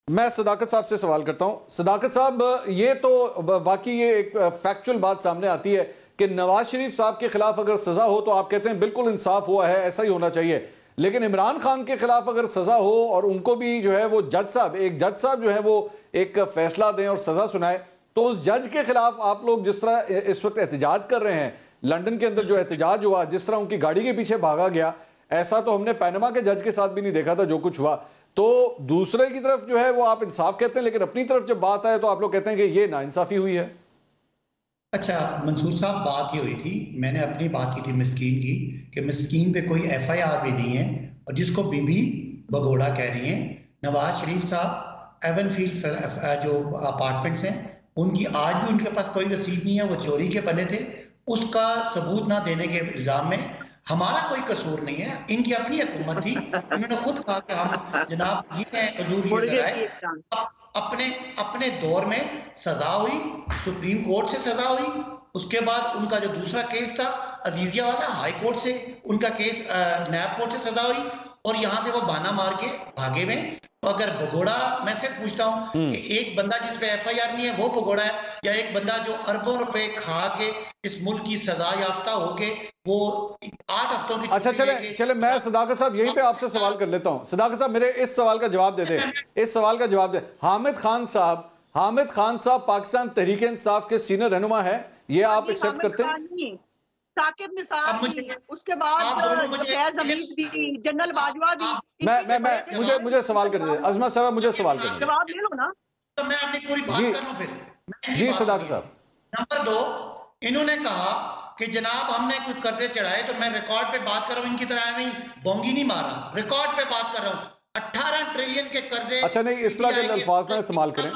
मैं सदाकत साहब से सवाल करता हूं। सदाकत साहब, ये तो वाकई ये एक फैक्चुअल बात सामने आती है कि नवाज शरीफ साहब के खिलाफ अगर सजा हो तो आप कहते हैं बिल्कुल इंसाफ हुआ है, ऐसा ही होना चाहिए। लेकिन इमरान खान के खिलाफ अगर सजा हो और उनको भी जो है वो जज साहब जो है वो एक फैसला दें और सजा सुनाए, तो उस जज के खिलाफ आप लोग जिस तरह इस वक्त एहतजाज कर रहे हैं, लंदन के अंदर जो एहतजाज हुआ, जिस तरह उनकी गाड़ी के पीछे भागा गया, ऐसा तो हमने पैनमा के जज के साथ भी नहीं देखा था जो कुछ हुआ। तो दूसरे की तरफ जो है वो आप इंसाफ कहते हैं, लेकिन अपनी तरफ जब बात आए तो आप लोग कहते हैं कि ये नाइंसाफी हुई है। अच्छा मंसूर साहब, बात ये हुई थी, मैंने अपनी बात की थी मिस्कीन की, कि मिस्कीन पे कोई एफआईआर भी नहीं है और जिसको बीबी भगोड़ा कह रही हैं। नवाज शरीफ साहब एवनफील्ड जो अपार्टमेंट्स हैं उनकी आज भी उनके पास कोई रसीद नहीं है, वो चोरी के बने थे। उसका सबूत ना देने के इल्जाम में हमारा कोई कसूर नहीं है, इनकी अपनी हुकूमत थी, इन्होंने खुद कहा कि हम जनाब ये है हजूर ये जराए। अपने अपने दौर में सजा हुई, सुप्रीम कोर्ट से सजा हुई, उसके बाद उनका जो दूसरा केस था अजीजिया वाला, हाई कोर्ट से उनका केस नैब कोर्ट से सजा हुई और यहां से वो बाना मार के भागे हुए। तो अगर भगोड़ा, मैं सिर्फ पूछता हूं कि एक बंदा जिस पे एफआईआर नहीं है वो भगोड़ा है, या एक बंदा जो अरबों रुपए खा के इस मुल्क की सजा याफ्ता होके वो 8 हफ्तों की। अच्छा, चले मैं सदाकत साहब यहीं पे आपसे सवाल कर लेता हूं। सदाकत साहब मेरे इस सवाल का जवाब दे दें, इस सवाल का जवाब दें। हामिद खान साहब पाकिस्तान तहरीक इंसाफ के सीनियर रहनुमा है, ये आप एक्सेप्ट करते हैं? साकिब निसार भी, उसके बाद फैज हमीद भी, जनरल बाजवा भी। मुझे सवाल कर दे अजमा साहब, मुझे सवाल कर दे, जवाब ले लो ना। तो मैं अपनी पूरी बात कर लूं फिर। जी सदाकत साहब। नंबर 2, इन्होंने कहा कि जनाब हमने कुछ कर्जे चढ़ाए, तो मैं रिकॉर्ड पे बात कर रहा हूं, इनकी तरह मैं बोंगी नहीं मार रहा, रिकॉर्ड पे बात कर रहा हूं। 18 ट्रिलियन के कर्जे। अच्छा नहीं, इस तरह के अल्फाज ना इस्तेमाल करें।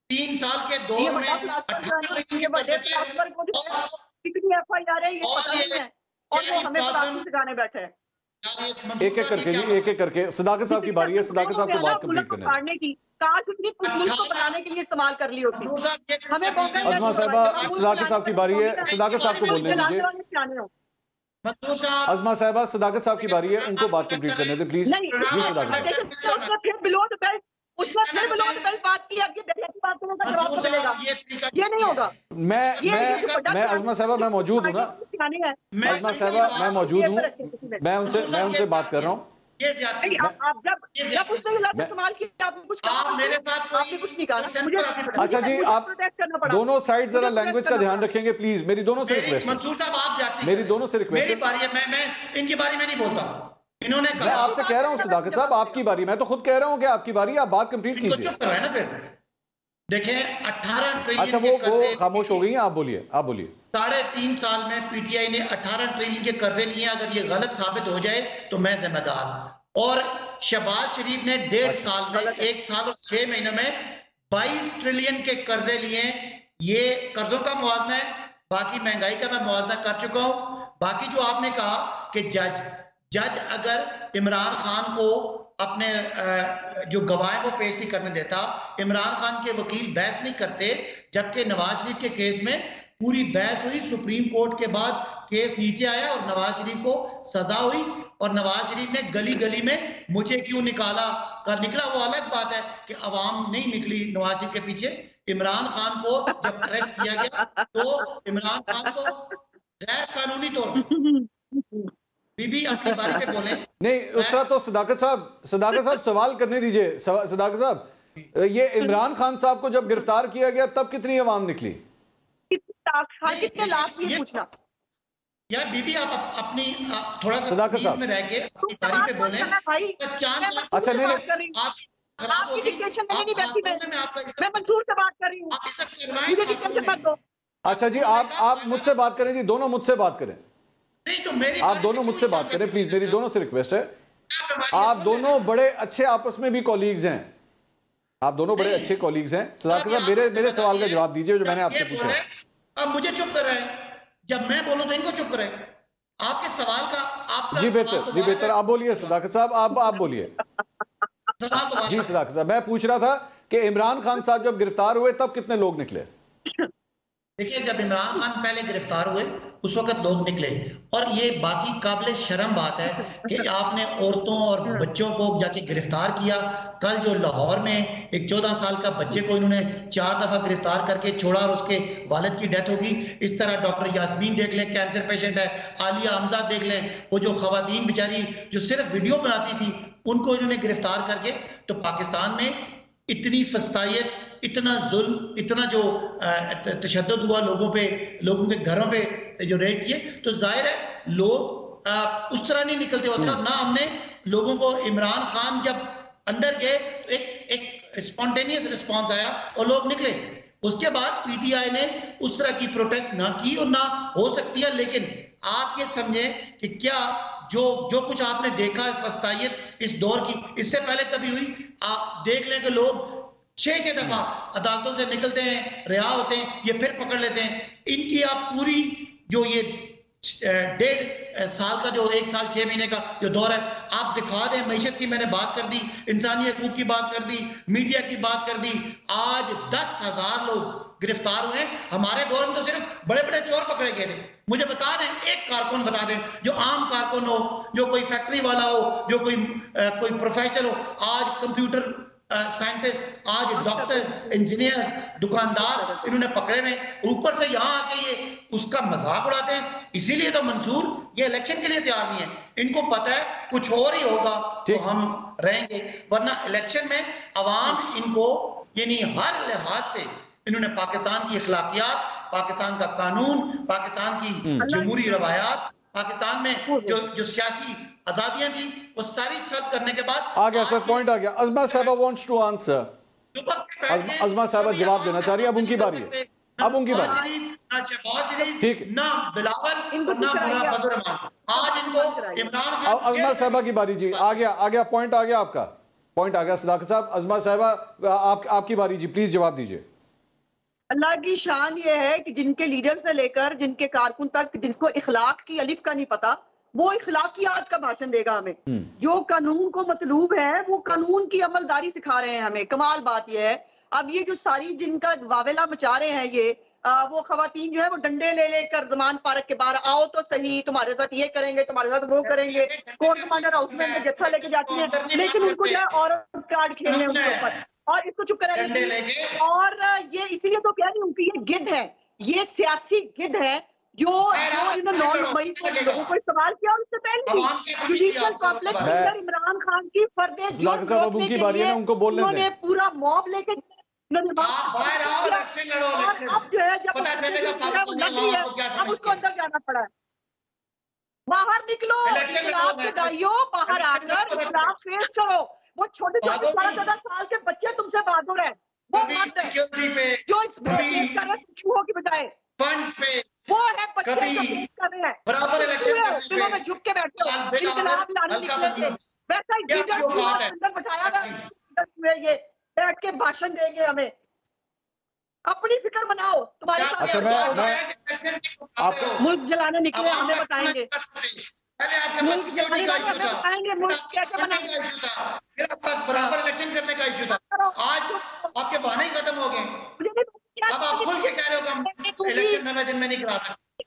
3 साल के दौर में 18 ट्रिलियन के कर्जे कितनी एफआईआर है ये पता नहीं है, और वो हमें प्लास्टिक सिखाने बैठे हैं। एक एक करके जी, एक एक करके। सदाकत साहब की बारी है, सदाकत साहब को बात कंप्लीट करने की। काश इतनी मुल्क को बनाने के लिए इस्तेमाल कर ली होती। हमें अजमा साहबा, सदाकत साहब की बारी है, सदाकत साहब को बोलने दीजिए। अजमा साहबा, सदाकत साहब की बारी है, उनको बात कंप्लीट करने दे प्लीज। जी सदाकत उसने फिर बिलो द बेल्ट बात की, आपकी बेटे की बात करने का जवाब मिलेगा, ये नहीं होगा। मैं अजमा साहबा, मैं मौजूद हूँ ना, अजमा साहबा मैं मौजूद हूँ, मैं उनसे बात कर रहा हूँ। आप जब उसने लफ्ज़ इस्तेमाल किया, आपने कुछ कहा, मेरे साथ आपने कुछ नहीं कहा मुझे। अच्छा जी, आप दोनों साइड जरा लैंग्वेज का ध्यान रखेंगे प्लीज, मेरी दोनों से रिक्वेस्ट है। मंसूर साहब आप जाती, मेरी दोनों से रिक्वेस्ट है। मेरी बारी है, मैं इनकी बारी में नहीं बोलता। इन्होंने मैं आपसे कह रहा हूं सदाकत साहब, आपकी बारी, मैं तो खुद कह रहा हूं कि आपकी बारी, आप बात कंप्लीट कीजिए। चुप करवाए ना फिर। देखिए 18 ट्रिलियन। अच्छा वो खामोश हो गई हैं, आप बोलिए, आप बोलिए। 3.5 साल में पीटीआई ने 18 ट्रिलियन के कर्जे लिए, अगर ये गलत साबित हो जाए तो मैं जिम्मेदार। और शहबाज शरीफ ने 1.5 साल में, 1 साल और 6 महीनों में 22 ट्रिलियन के कर्जे लिए। ये कर्जों का मुआवजा है, बाकी महंगाई का मैं मुआवजा कर चुका हूं। बाकी जो आपने कहा कि जज अगर इमरान खान को अपने जो गवाह वो पेश नहीं करने देता, इमरान खान के वकील बहस नहीं करते, जबकि नवाज शरीफ के केस में पूरी बहस हुई, सुप्रीम कोर्ट के बाद केस नीचे आया और नवाज शरीफ को सजा हुई, और नवाज शरीफ ने गली गली में मुझे क्यों निकाला कर निकला, वो अलग बात है कि अवाम नहीं निकली नवाज शरीफ के पीछे। इमरान खान को जब अरेस्ट किया गया तो इमरान खान को गैर कानूनी तौर पर बीबी अपनी बारी पे बोले नहीं, उस तरह तो सदाकत साहब सवाल करने दीजिए। सदाकत साहब, ये इमरान खान साहब को जब गिरफ्तार किया गया तब कितनी अवाम निकली? कितने लाख ये पूछना यार। बीबी आप अपनी थोड़ा सा सदाकत साहब में रह के अपनी बारी पे बोले। अच्छा नहीं, आपकी डिक्टेशन में नहीं बैठी, मैं मंसूर से बात कर रही हूँ, मुझे डिक्टेशन मत दो। अच्छा जी, आप मुझसे बात करें जी, दोनों मुझसे बात करें। नहीं तो मेरी आप दोनों मुझसे बात करें प्लीज, मेरी दोनों से रिक्वेस्ट है। आप दोनों बड़े अच्छे आपस में भी कॉलीग्स हैं, आप दोनों बड़े अच्छे कॉलीग्स हैं। सदाकत साहब मेरे सवाल का जवाब दीजिए जो मैंने आपसे पूछा। अब मुझे चुप कर रहे हैं, जब मैं बोलूं तो इनको चुप करें। आपके सवाल का आपका जी बेहतर आप बोलिए सदाकत साहब, आप बोलिए। जी सदाकत साहब, मैं पूछ रहा था कि इमरान खान साहब जब गिरफ्तार हुए तब कितने लोग निकले? देखिए, जब इमरान खान पहले गिरफ्तार हुए उस वक्त लोग निकले, और ये बाकी काबिल शर्म बात है कि आपने औरतों और बच्चों को जाके गिरफ्तार किया। कल जो लाहौर में एक 14 साल का बच्चे को इन्होंने 4 दफा गिरफ्तार करके छोड़ा और उसके वालिद की डेथ होगी। इस तरह डॉक्टर यास्मीन देख लें, कैंसर पेशेंट है, आलिया हमजा देख लें, वो जो खवातीन बेचारी जो सिर्फ वीडियो बनाती थी उनको इन्होंने गिरफ्तार करके। तो पाकिस्तान में इतनी फस्तायत, इतना जुल्म, इतना जो तशद्दुद हुआ लोगों पे, लोगों के घरों पे जो रेड किए, तो जाहिर है लोग उस तरह नहीं निकलते होते। ना हमने लोगों को, इमरान खान जब अंदर गए तो एक स्पॉन्टेनियस रिस्पॉन्स आया और लोग निकले। उसके बाद पीटीआई ने उस तरह की प्रोटेस्ट ना की और ना हो सकती है। लेकिन आप ये समझे कि क्या जो कुछ आपने देखा है फस्तायत इस दौर की, इससे पहले कभी हुई? आप देख लें कि लोग 6 दफा अदालतों से निकलते हैं, रिहा होते हैं, ये फिर पकड़ लेते हैं। इनकी आप पूरी जो ये 1.5 साल का, जो 1 साल 6 महीने का जो दौर है, आप दिखा दें। मैशत की मैंने बात कर दी, इंसानी हकूक की बात कर दी, मीडिया की बात कर दी। आज 10,000 लोग गिरफ्तार हुए। हमारे दौर में तो सिर्फ बड़े बड़े चोर पकड़े गए थे। मुझे बता दें, एक कारकुन बता दें, जो आम कारकुन हो, जो कोई फैक्ट्री वाला हो, जो कोई प्रोफेशनल हो, आज कंप्यूटर साइंटिस्ट, आज डॉक्टर्स, इंजीनियर्स, दुकानदार इन्होंने पकड़े हुए। ऊपर से यहाँ आके ये उसका मजाक उड़ाते हैं। इसीलिए तो मंसूर ये इलेक्शन के लिए तैयार नहीं है। इनको पता है कुछ और ही होगा तो हम रहेंगे, वरना इलेक्शन में अवाम इनको, यानी हर लिहाज से इन्होंने पाकिस्तान की अखलाकियात, पाकिस्तान का कानून, पाकिस्तान की जमहूरी रवायात, पाकिस्तान में जो सियासी आजादियां थी, वो सारी सब करने के बाद आ गया सर, पॉइंट आ गया। अज़मा साहबा वांट्स टू आंसर। अज़मा साहबा जवाब देना चाह रही है। अब उनकी बारी है, अब उनकी बारी। ठीक, ना बिलावल, ना फजल रहमान, आज इनको इमरान खान। अज़मा साहबा की बारी जी। आ गया पॉइंट, आ गया आपका पॉइंट, आ गया सदाकत साहब। अज़मा साहबा आपकी बारी जी, प्लीज जवाब दीजिए। अल्लाह की शान ये है कि जिनके लीडर से लेकर जिनके कारकुन तक, जिसको इखलाक की अलिफ का नहीं पता, वो इखलाकियात का भाषण देगा हमें। जो कानून को मतलूब है वो कानून की अमलदारी सिखा रहे हैं हमें। कमाल बात ये है, अब ये जो सारी जिनका वावेला मचा रहे हैं ये वो खवातीन जो है वो डंडे ले लेकर जमान पार्क के बाहर, आओ तो सही, तुम्हारे साथ ये करेंगे, तुम्हारे साथ वो करेंगे, कोर्ट कमांडर हाउस में जत्था लेके जाती है, लेकिन उनको जो है औरत कार्ड खेलने उनके ऊपर, और इसको चुप करा देंगे। और ये इसीलिए तो कह रही हूँ कि ये गिद्ध है, ये सियासी गिद्ध है जो 9 मई को लोगों को इस्तेमाल किया। और उससे पहले जुडिशियल कॉम्प्लेक्स के अंदर इमरान खान की फर्दे उन्होंने पूरा मॉब लेके, और अब जो है जब लग रही है, अब उसको अंदर जाना पड़ा है। बाहर निकलो, इख्तिलाफ के दाइयों, बाहर आकर इख्तिलाफ फेस करो। वो छोटे 14 साल के बच्चे तुमसे बहादुर है, वो मत है जो इस चूहों की बजाय फंड्स पे वो है बच्चे कर रहे हैं, बराबर इलेक्शन दिलों में झुक के बैठे हो, इनकलाब लाने निकले थे। वैसा ही लीडर चूहा अंदर बैठाया गया, ये बैठ के भाषण देंगे हमें। अपनी फिक्र बनाओ, तुम्हारे साथ अच्छा, मुल्क जलाने निकले, हमें बताएंगे मुल्क जलाने हमें बताएंगे मुल्क कैसे बनाएंगे। मेरा पास बराबर इलेक्शन करने का इशू था, आज आपके बहाने ही खत्म हो गए। अब आप खुल के कह रहे हो कि हम इलेक्शन 9 दिन में नहीं करा सकते।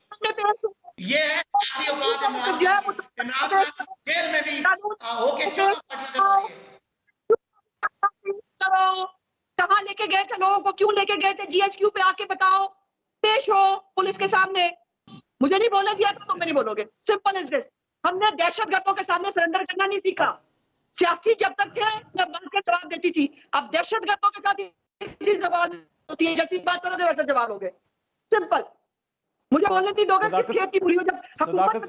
ये है इमरान खान जेल में भी होके 14 पार्टी से मारी है। कहाँ लेके गए थे लोगों को, क्यों लेके गए थे? जीएचक्यू पे आके बताओ, पेश हो पुलिस के सामने। मुझे नहीं बोलने दिया तो तुम नहीं बोलोगे, सिंपल इज दिस। हमने दहशतगर्दों के सामने सरेंडर करना नहीं सीखा। सियासी जब तक थे मैं बन के जवाब देती थी, अब दहशतगर्दों के साथ इसी जवाब होती है, जैसी बात करोगे वैसा जवाब होगे। सिंपल। मुझे बोलने नहीं दोगे किस खेत की बुरी हो जब हुकूमत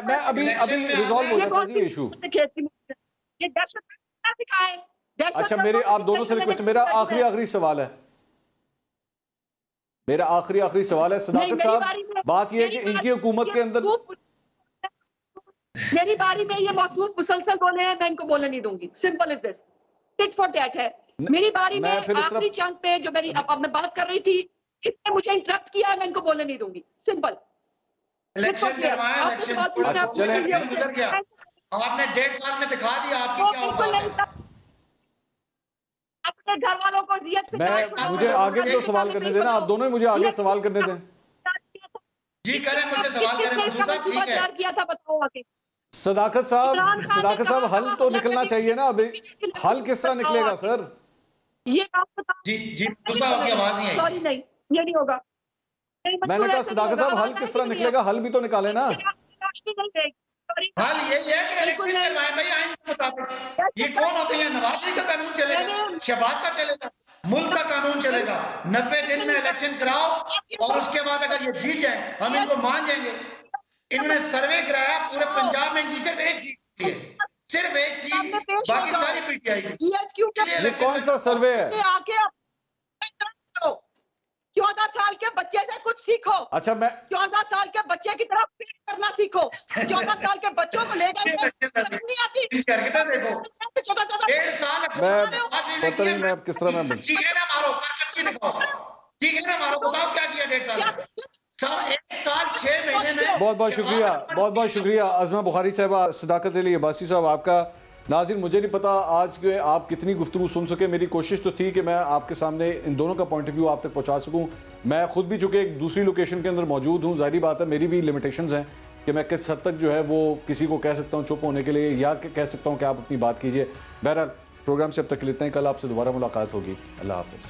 मैं अभी रिजॉल्व हो जाता है इशू। ये दहशत सिखाए। अच्छा, मेरे आप दोनों से रिक्वेस्ट, मेरा आखिरी सवाल है, मेरा आखिरी सवाल है सदाकत साहब। बात यह है कि इनकी हुकूमत के अंदर मेरी बारी में ये महसूस मुसलसल बोले हैं, मैं इनको बोलने नहीं दूंगी। Simple is this, tit for tat है। मेरी बारी में आखिरी चंक पे जो मेरी अब मैं बात कर रही थी, इसने मुझे इंटरप्ट किया है, मैं इनको बोलने नहीं दूंगी। सिंपल। आपने 1.5 साल में दिखा दिया आपकी क्या औकात है। अपने घर वालों को रियत मैं मुझे आगे भी तो सवाल करने देना, आप दोनों ही मुझे आगे सवाल करने दें। जी करें, मुझे सवाल करें मंसूर साहब, ठीक है। किया था बताओ आगे। सदाकत साहब हल तो निकलना चाहिए ना, अभी हल किस तरह निकलेगा सर? ये बात बताओ। जी जी मंसूर साहब आपकी आवाज नहीं आई। सॉरी नहीं, ये नहीं होगा। मैंने कहा सदाकत साहब हल किस तरह निकलेगा, हल भी तो निकाले ना। हाल यही है कि इलेक्शन करवाएं भाई आइन के मुताबिक। ये कौन होते हैं? नवाज शरीफ का कानून चलेगा, शहबाज का चलेगा, मुल्क का कानून चलेगा। 90 दिन में इलेक्शन कराओ और उसके बाद अगर ये जीत जाए हम इनको मान जाएंगे। इन्होंने सर्वे कराया पूरे पंजाब में, इनकी सिर्फ एक सीट है, सिर्फ एक सीट, बाकी सारी पीटीआई। ये कौन सा सर्वे है? आके 14 साल के बच्चे से कुछ सीखो। अच्छा, मैं 14 साल के बच्चे की तरफ पेट करना सीखो। 14 साल के बच्चों को लेकर नहीं आती। देखो 1.5 साल मैं पता नहीं मैं किस तरह मैं ठीक है ना, मारो दिखाओ, ठीक है ना, मारो, बताओ क्या किया 1.5 साल। 1 साल 6 महीने में। बहुत बहुत शुक्रिया, बहुत बहुत शुक्रिया अज़मा बुखारी साहबा, सदाकत अली अब्बासी साहब आपका। नाज़रीन मुझे नहीं पता आज के आप कितनी गुफ्तगू सुन सके, मेरी कोशिश तो थी कि मैं आपके सामने इन दोनों का पॉइंट ऑफ व्यू आप तक पहुंचा सकूं। मैं खुद भी चूंकि एक दूसरी लोकेशन के अंदर मौजूद हूं, जाहिर बात है मेरी भी लिमिटेशंस हैं कि मैं किस हद तक जो है वो किसी को कह सकता हूं चुप होने के लिए, या कह सकता हूं कि आप अपनी बात कीजिए। बहरहाल प्रोग्राम से अब तक के लिए इतना ही, कल आपसे दोबारा मुलाकात होगी। अल्लाह हाफ़िज़।